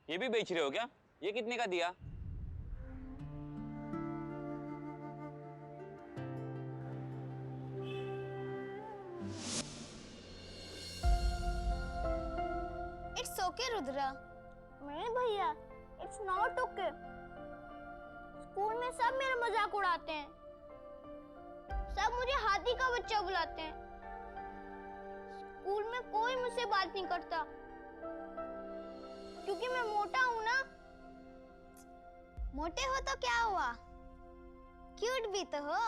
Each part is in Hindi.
ये भी बेच रहे हो क्या? ये कितने का दिया? It's okay Rudra. नहीं भैया, इट्स नॉट ओके। स्कूल में सब मेरा मजाक उड़ाते हैं, सब मुझे हाथी का बच्चा बुलाते हैं। स्कूल में कोई मुझसे बात नहीं करता क्योंकि मैं मोटा हूं ना। मोटे हो तो क्या हुआ, क्यूट भी तो हो।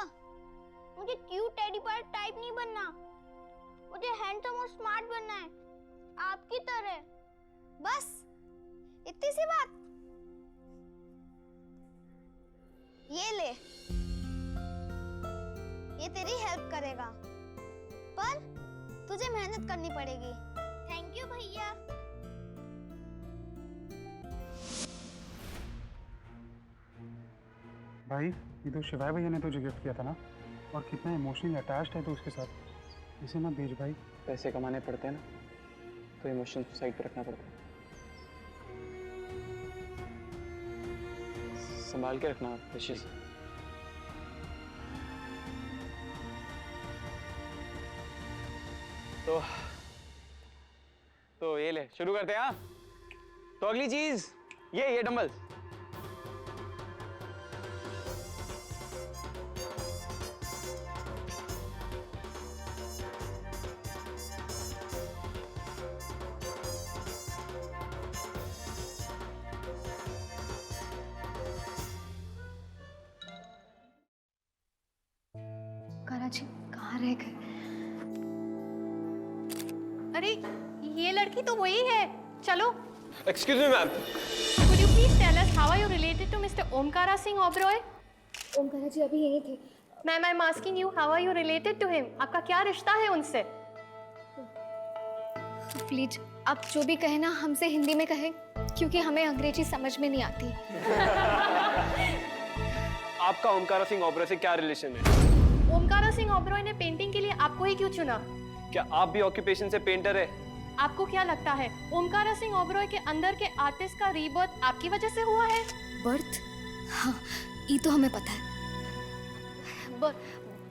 मुझे क्यूट टेडी बेयर टाइप नहीं बनना, मुझे हैंडसम और स्मार्ट बनना है, आपकी तरह। बस इतनी सी बात। ये ले, ये तेरी हेल्प करेगा, पर तुझे मेहनत करनी पड़ेगी। थैंक यू भैया। भाई ये तो शिवाय भैया ने तुझे गिफ्ट किया था ना, और कितना इमोशनली अटैच्ड है तो उसके साथ। इसे ना बेच भाई। पैसे कमाने पड़ते हैं ना, तो इमोशंस साइड पे रखना पड़ता है। संभाल के रखना प्रेशियस। तो ये ले, शुरू करते हैं। हाँ, तो अगली चीज ये डंबल्स। कराची कहाँ रह गए? अरे ये लड़की तो वही है, चलो। Excuse me ma'am. Could you please tell us how are you related to Mr. Omkara Singh Oberoi? Omkara ji अभी यहीं थे। Ma'am, I'm asking you how are you related to him? आपका क्या रिश्ता है उनसे? प्लीज आप जो भी कहें ना हमसे हिंदी में कहें, क्योंकि हमें अंग्रेजी समझ में नहीं आती। आपका ओमकारा सिंह ओबरॉय से क्या रिलेशन है? ओमकारा सिंह ओबरॉय ने पेंटिंग के लिए आपको ही क्यों चुना? क्या आप भी ऑक्यूपेशन से पेंटर है? आपको क्या लगता है ओमकारा सिंह ओबरॉय के अंदर के आर्टिस्ट का रीबर्थ आपकी वजह से हुआ है? बर्थ? हाँ, ये तो हमें पता है।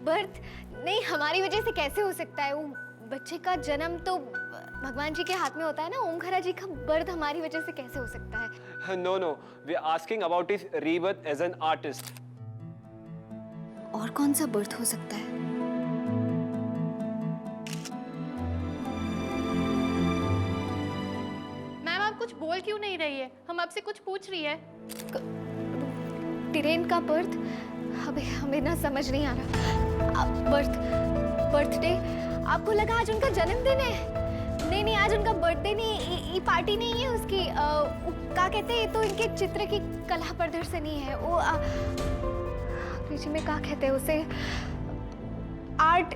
बर्थ नहीं, हमारी वजह से कैसे हो सकता है? वो बच्चे का जन्म तो भगवान जी के हाथ में होता है ना। ओमकारा जी का बर्थ हमारी वजह से कैसे हो सकता है? No no, we are asking about his rebirth as an artist. और कौन सा बर्थ हो सकता है? मैम, आप कुछ बोल क्यों नहीं रही है? हम आपसे कुछ पूछ रही है। तिरेन का बर्थ हमें ना समझ नहीं आ रहा। बर्थडे आपको लगा आज उनका जन्मदिन है? नहीं, आज उनका बर्थडे नहीं, ये पार्टी नहीं है उसकी। क्या कहते हैं, तो इनके चित्र की कला प्रदर्शनी है। वो अंग्रेजी में क्या कहते हैं उसे? आर्ट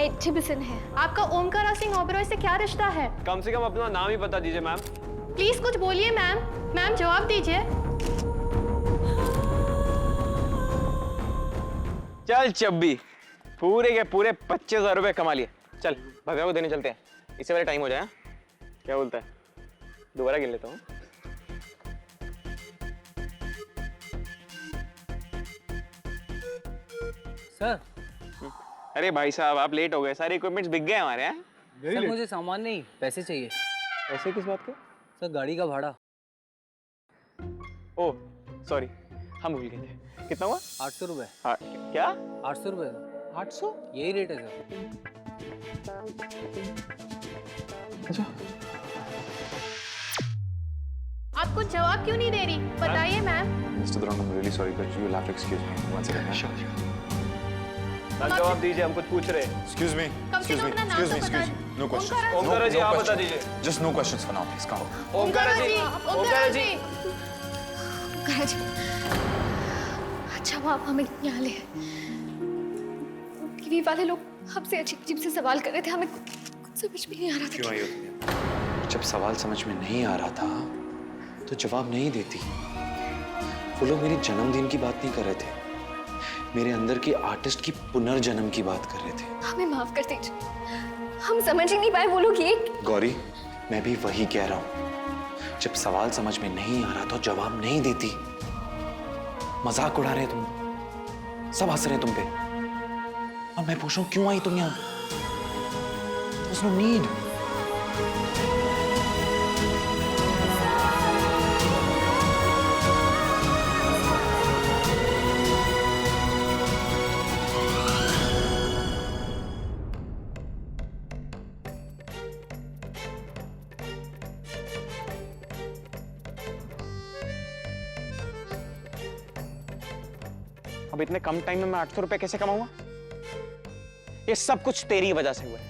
एग्जिबिशन है। आपका ओमकारा सिंह ओबरॉय से क्या रिश्ता है? कम से कम अपना नाम ही बता दीजिए मैम। प्लीज कुछ बोलिए मैम। मैम जवाब दीजिए। चल चब्बी, पूरे के पूरे 25,000 रुपए कमा लिए। चल भव्या को देने चलते हैं, इससे पहले टाइम हो जाए। क्या बोलता है? दोबारा गिन लेता हूँ। सर। अरे भाई साहब, आप लेट हो गए, सारे इक्विपमेंट्स बिक गए हमारे यहाँ। सर मुझे सामान नहीं, पैसे चाहिए। ऐसे किस बात के? सर गाड़ी का भाड़ा। ओह सॉरी, हम भूल गए थे। कितना हुआ? 800 रुपये। हाँ, क्या? 800 रुपये। 800? यही रेट है सर। अच्छा, आप कुछ जवाब क्यों नहीं दे रही? बताइए ma'am. Mr. Durang, I'm really sorry, but you'll have to excuse me once again. Sure. जवाब दीजिए, हम कुछ पूछ रहे हैं। Excuse me. कम से कम अपना नाम तो बता। No questions. ओमकारा जी, आप बता दीजिए। Just no questions for now, please. Come on. Omkara जी, ओमकारा जी। ओमकारा जी, अच्छा वो आप हमें यहाँ ले आए। टीवी वाले लोग हमसे अजीब से सवाल कर रहे थे, हमें कुछ समझ में नहीं आ रहा था। क्यों आई हो तुम? जब सवाल समझ में नहीं आ रहा था तो जवाब नहीं देती। वो लोग मेरे जन्मदिन की बात नहीं कर रहे थे, मेरे अंदर के आर्टिस्ट की पुनर्जन्म की बात कर रहे थे। हमें माफ कर दीजिए, हम समझ ही नहीं पाए वो लोग ये। गौरी, मैं भी वही कह रहा हूं। जब सवाल समझ में नहीं आ रहा तो जवाब नहीं देती। मजाक उड़ा रहे तुम, सब हंस रहे तुम पे, और मैं पूछ रहा हूं क्यों आई तुम यहां? There's no need. अब इतने कम टाइम में मैं 800 रुपए कैसे कमाऊंगा? ये सब कुछ तेरी वजह से हुआ है।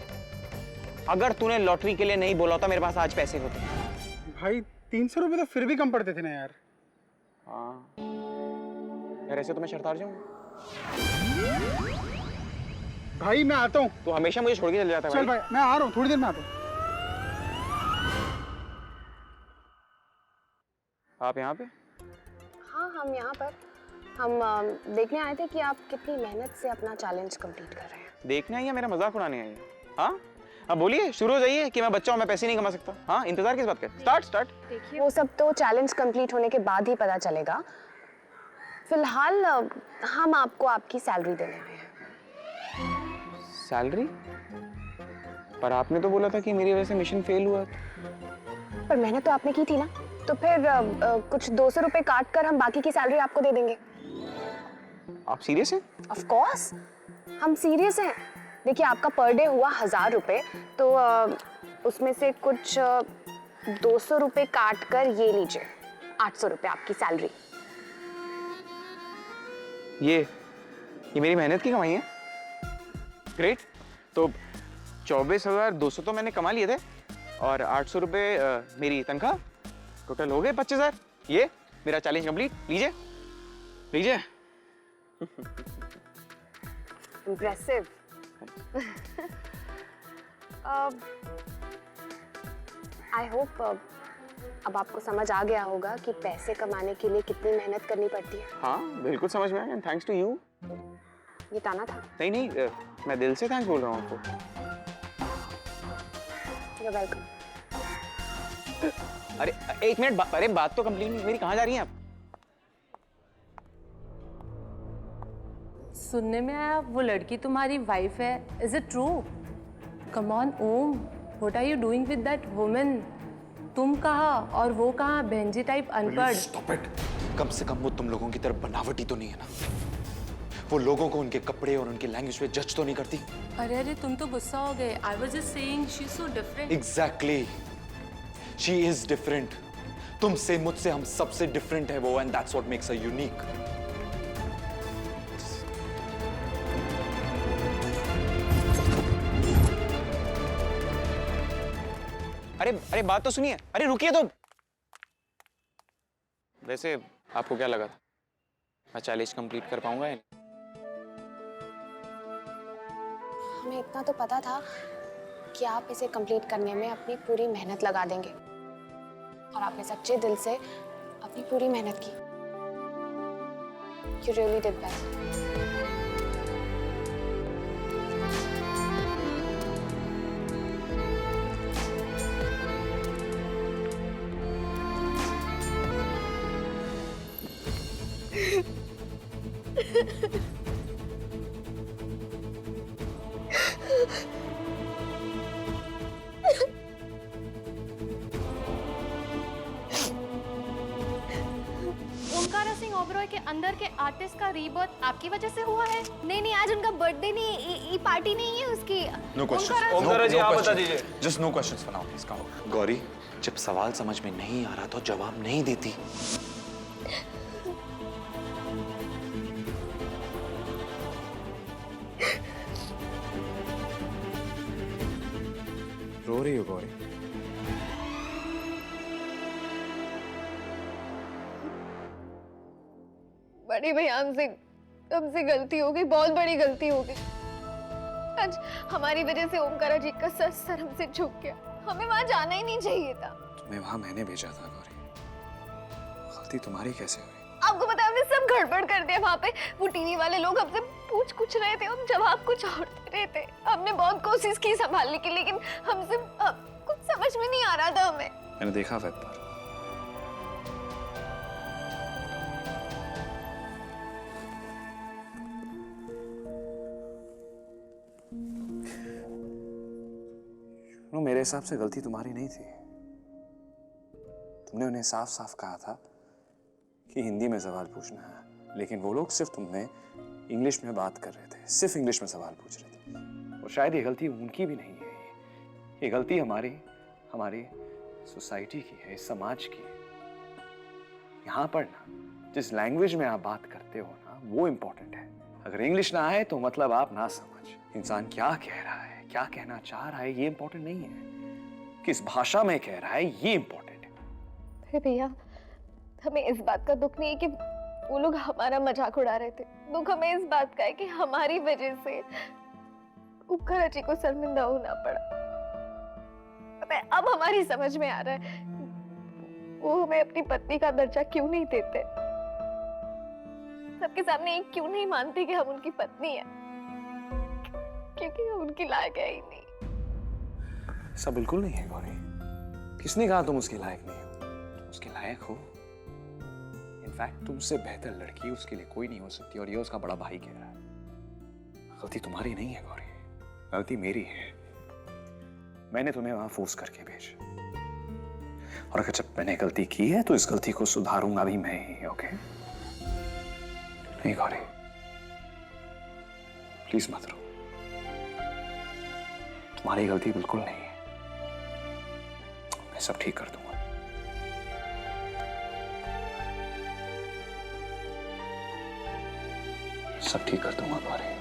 अगर तूने लॉटरी के लिए नहीं बोला होता मेरे पास आज पैसे होते। भाई 300 रुपये तो फिर भी कम पड़ते थे ना यार। हाँ यार, ऐसे तो मैं शर्त हार जाऊंगा। भाई मैं आता हूँ। तू हमेशा मुझे छोड़ के चले जाता है चल भाई मैं आ रहा हूँ, थोड़ी देर में आता हूँ। आप यहाँ पे? हाँ हम यहाँ पर हम देखने आए थे कि आप कितनी मेहनत से अपना चैलेंज कंप्लीट कर रहे हैं। देखने आई या मेरा मजाक उड़ाने आई है? हाँ अब बोलिए, शुरू हो जाइए कि मैं बच्चा हूँ, मैं पैसे नहीं कमा सकता। हाँ इंतजार किस बात का? स्टार्ट। देखिए वो सब तो चैलेंज कंप्लीट होने के बाद ही पता चलेगा। फिलहाल हम आपको आपकी सैलरी देने आए हैं। सैलरी? पर आपने तो बोला था कि मेरी वजह से मिशन फेल हुआ। पर मेहनत तो आपने की थी ना, तो फिर कुछ 200 रुपए काट कर हम बाकी की सैलरी आपको दे देंगे। आप सीरियस हैं? ऑफ कोर्स हम सीरियस हैं। देखिए आपका पर डे हुआ 1000 रुपए, तो उसमें से कुछ 200 रुपए काट कर ये लीजिए 800 रुपए आपकी सैलरी। ये मेरी मेहनत की कमाई है। ग्रेट। तो 24,200 तो मैंने कमा लिए थे और 800 रुपए मेरी तनख्वाह, टोटल हो गए 25,000। ये मेरा चैलेंज कंप्लीट। लीजिए। इम्प्रेसिव। आई होप अब आपको समझ आ गया होगा कि पैसे कमाने के लिए कितनी मेहनत करनी पड़ती है। हाँ बिल्कुल समझ में आया, थैंक्स टू यू। ये ताना था। नहीं मैं दिल से थैंक्स बोल रहा हूँ आपको। You're welcome. अरे एक मिनट, अरे बात तो कंप्लीट नहीं मेरी। कहाँ जा रही हैं आप? सुनने में आया वो लड़की तुम्हारी वाइफ है। Is it true? Come on Om, what are you doing with that woman? तुम कहाँ और वो कहाँ, बहनजी टाइप अनपढ़। Stop it. कम से कम वो तुम लोगों की तरफ बनावटी तो नहीं है ना? वो लोगों को उनके कपड़े और उनकी लैंग्वेज पे जज तो नहीं करती? अरे तुम तो गुस्सा हो गए। I was just saying she is so different. Exactly. She is different. तुमसे, मुझसे, हम सबसे डिफरेंट है वो, and that's what makes her unique. अरे बात तो सुनिए। अरे रुकिए तो। वैसे आपको क्या लगा था मैं चैलेंज कंप्लीट कर पाऊंगा या नहीं? हमें इतना तो पता था कि आप इसे कंप्लीट करने में अपनी पूरी मेहनत लगा देंगे, और आपने सच्चे दिल से अपनी पूरी मेहनत की। You really did best. Omkara Singh Oberoi के अंदर के आर्टिस्ट का रीबर्थ आपकी वजह से हुआ है? नहीं आज उनका बर्थडे नहीं, ये पार्टी नहीं है उसकी। No questions. ओमकारा जी, आप बता दीजिए। Just no questions for now, please. Come on. Gauri, जब सवाल समझ में नहीं आ रहा तो जवाब नहीं देती। रो रही हो गौरी? बड़ी भाई हमसे गलती हो गई, बहुत बड़ी गलती हो गई। आज हमारी वजह से ओमकारा जी का सर हमसे झुक गया। हमें वहां जाना ही नहीं चाहिए था। तुम्हें वहां मैंने भेजा था गौरी, गलती तुम्हारी कैसे हुई? आपको पता है हमने सब गड़बड़ कर दिया वहां पे। वो टीवी वाले लोग हमसे पूछ कुछ रहे थे, हम जवाब कुछ और दे रहे थे। हमने बहुत कोशिश की संभालने की, लेकिन हमसे कुछ समझ में नहीं आ रहा था हमें। मैंने देखा वेद पर मेरे हिसाब से गलती तुम्हारी नहीं थी। तुमने उन्हें साफ साफ कहा था कि हिंदी में सवाल पूछना है, लेकिन वो लोग सिर्फ तुमने इंग्लिश में बात कर रहे थे, सिर्फ इंग्लिश में सवाल पूछ रहे थे। और शायद ये गलती उनकी भी नहीं है, ये गलती हमारी सोसाइटी की है, इस समाज की है। यहाँ पर ना जिस लैंग्वेज में आप बात करते हो ना, वो इम्पोर्टेंट है। अगर इंग्लिश ना आए तो मतलब आप ना समझ। इंसान क्या कह रहा है, क्या कहना चाह रहा है, ये इम्पोर्टेंट नहीं है। किस भाषा में कह रहा है, ये इम्पोर्टेंट है। अरे भैया, हमें इस बात का दुख नहीं है कि वो लोग हमारा मजाक उड़ा रहे थे। दुख हमें इस बात का है कि हमारी वजह से उपकर जी को शर्मिंदा होना पड़ा। पता है, अब हमारी समझ में आ रहा है वो हमें अपनी पत्नी का दर्जा क्यों नहीं देते। सबके सामने क्यों नहीं मानते कि हम उनकी पत्नी है, क्योंकि हम उनकी लायक है ही नहीं। ऐसा बिल्कुल नहीं है गौरी। किसने कहा तुम उसके लायक नहीं हो? तुम उसके लायक हो। इनफैक्ट तुमसे बेहतर लड़की उसके लिए कोई नहीं हो सकती, और ये उसका बड़ा भाई कह रहा है। गलती तुम्हारी नहीं है गौरी, गलती मेरी है। मैंने तुम्हें वहां फोर्स करके भेजा, और अगर जब मैंने गलती की है तो इस गलती को सुधारूंगा भी मैं ही। ओके? नहीं गौरी, प्लीज मत रो। तुम्हारी गलती बिल्कुल नहीं है। मैं सब ठीक कर दूंगा। सब ठीक कर दूंगा Gauri.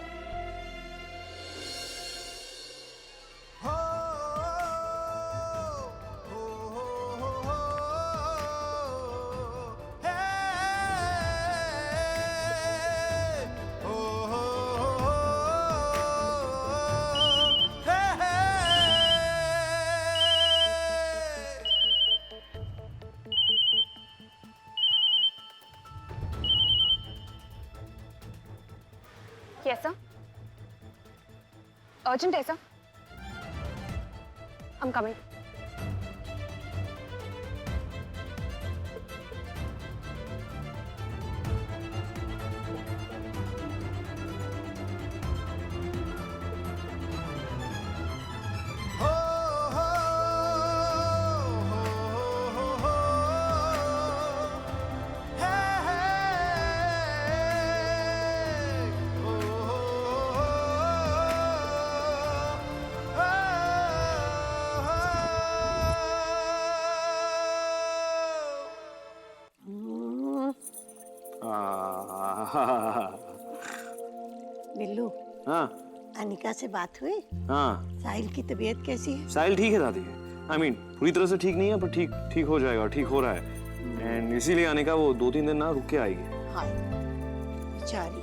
Yes, sir. Urgent, sir. I'm coming. Billu, हाँ अनिका से बात हुई? हाँ, साहिल की तबीयत कैसी है? साहिल ठीक है दादी। I mean, पूरी तरह से ठीक नहीं है, पर ठीक हो जाएगा, ठीक हो रहा है। एंड इसीलिए अनिका वो 2-3 दिन ना रुक के आएगी। हाँ, बेचारी,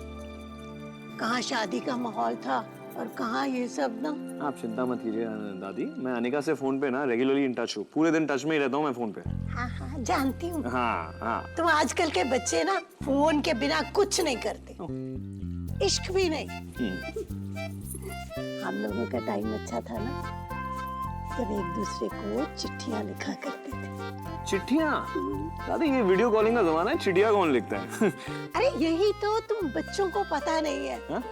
कहाँ शादी का माहौल था और कहाँ ये सब ना। आप चिंता मत कीजिए दादी, मैं अनिका से फोन पे ना रेगुलरली इन टच हूँ। पूरे दिन टच में ही रहता हूँ मैं फोन पे। हाँ हाँ, जानती हूँ। हाँ हाँ। तुम आजकल के बच्चे ना फोन के बिना कुछ नहीं करते, इश्क भी नहीं। हम लोगों का टाइम अच्छा था ना, जब एक दूसरे को चिट्ठियां लिखा करते थे। चिट्ठियां? दादी ये वीडियो कॉलिंग का जमाना है, चिट्ठियां कौन लिखता है? अरे यही तो तुम बच्चों को पता नहीं है। हा?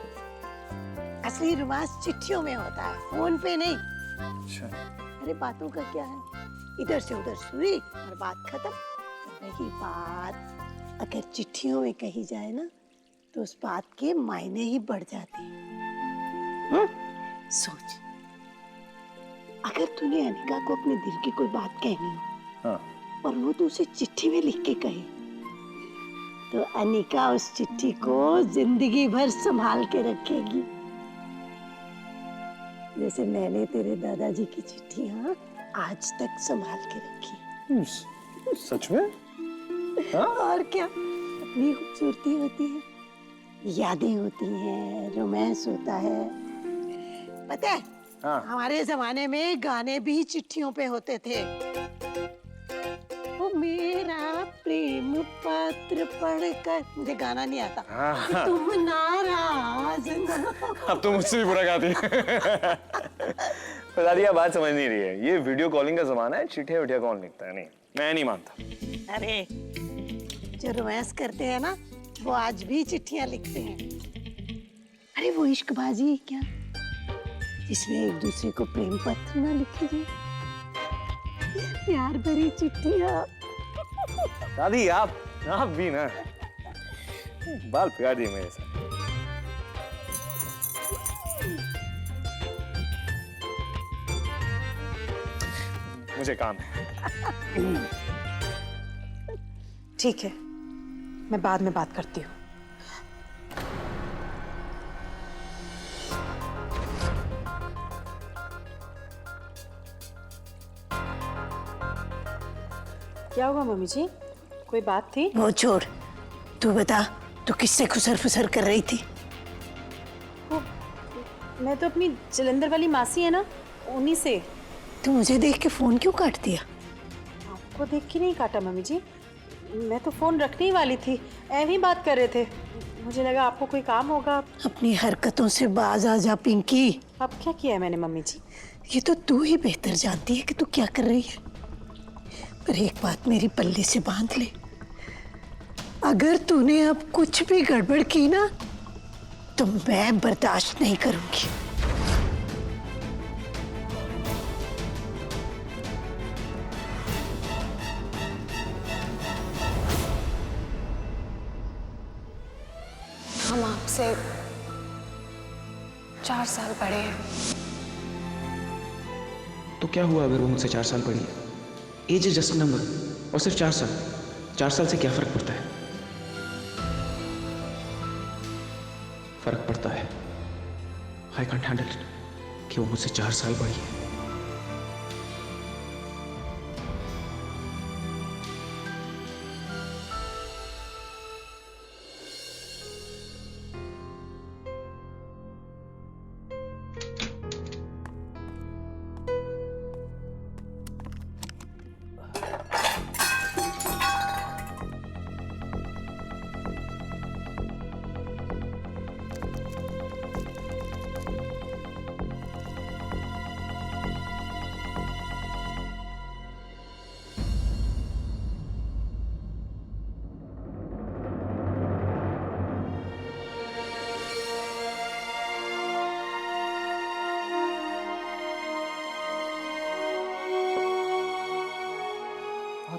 असली रिवाज चिट्ठियों में होता है, फोन पे नहीं। अच्छा। अरे बातों का क्या है, इधर से उधर सुई और बात खत्म। वही बात अगर चिट्ठियों में कही जाए ना, तो उस बात के मायने ही बढ़ जाते हैं। सोच, अगर तूने अनिका को अपने दिल की कोई बात कहनी हो, हाँ। और वो तो उसे चिट्ठी में लिख के कहे, तो अनिका उस चिट्ठी को जिंदगी भर संभाल के रखेगी। जैसे मैंने तेरे दादाजी की चिट्ठियां आज तक संभाल के रखी। सच में? हाँ? और क्या, अपनी खूबसूरती होती है, यादें होती हैं, रोमांस होता है। पता है, हाँ। हमारे जमाने में गाने भी चिट्ठियों पे होते थे। वो मेरा प्रेम प्रेम पत्र पढ़कर, मुझे गाना नहीं आता। हाँ। तुम नाराज ना। अब तो मुझसे भी बुरा गाती है। पर दादी आप बात समझ नहीं रही है, ये वीडियो कॉलिंग का जमाना है, चिट्ठियां विठिया कौन लिखता है? नहीं, मैं नहीं मानता। अरे जो रोमांस करते हैं ना, वो आज भी चिट्ठियां लिखते हैं। अरे वो इश्कबाजी है क्या, जिसमें एक दूसरे को प्रेम पत्र ना लिखे जाए, प्यार भरी चिट्ठियां। दादी आप भी ना बाल पिघाड़ दिए मेरे साथ। मुझे काम है। ठीक है, मैं बाद में बात करती हूँ। क्या हुआ मम्मी जी, कोई बात थी? वो छोड़, तू बता, तू किससे खुसर फुसर कर रही थी? मैं तो अपनी जलंधर वाली मासी है ना, उन्हीं से। तू मुझे देख के फोन क्यों काट दिया? आपको देख के नहीं काटा मम्मी जी, मैं तो फोन रखने ही वाली थी, ऐਵੇਂ ही बात कर रहे थे, मुझे लगा आपको कोई काम होगा। अपनी हरकतों से बाज आ जा पिंकी। अब क्या किया है मैंने मम्मी जी? ये तो तू ही बेहतर जानती है कि तू क्या कर रही है। पर एक बात मेरी पल्ले से बांध ले, अगर तूने अब कुछ भी गड़बड़ की ना, तो मैं बर्दाश्त नहीं करूंगी। हम आपसे 4 साल बड़े हैं। तो क्या हुआ अगर वो मुझसे 4 साल बड़ी है? एज इज जस्ट नंबर, और सिर्फ 4 साल। 4 साल से क्या फर्क पड़ता है? फर्क पड़ता है। आई कांट हैंडल इट कि वो मुझसे 4 साल बड़ी है।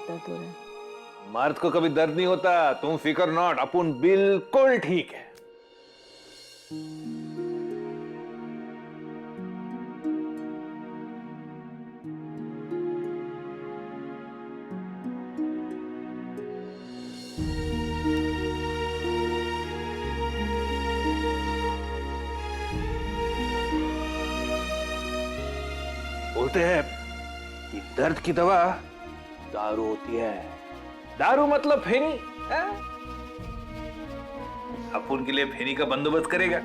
दर्द हो रहा है। मर्द को कभी दर्द नहीं होता, तुम फिकर नॉट, अपुन बिल्कुल ठीक है। बोलते हैं कि दर्द की दवा दारू होती है। दारू मतलब फेनी। अपुन के लिए फेनी का बंदोबस्त करेगा।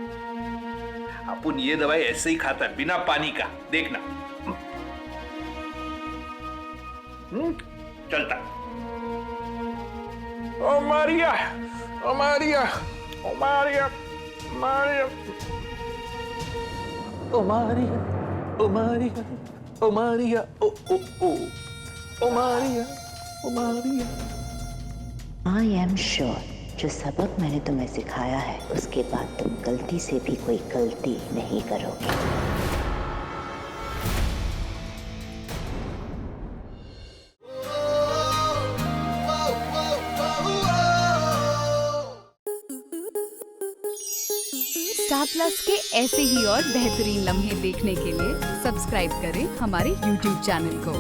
अपुन ये दवाई ऐसे ही खाता है, बिना पानी का, देखना। चलता। ओ मारिया, ओ मारिया, ओ मारिया, मारिया, ओ मारिया, ओ मारिया, ओ मारिया, ओ ओ ओ, ओ मारिया, ओ मारिया। आई एम श्योर जो सबक मैंने तुम्हें सिखाया है, उसके बाद तुम गलती से भी कोई गलती नहीं करोगे। स्टार प्लस के ऐसे ही और बेहतरीन लम्हे देखने के लिए सब्सक्राइब करें हमारे YouTube चैनल को।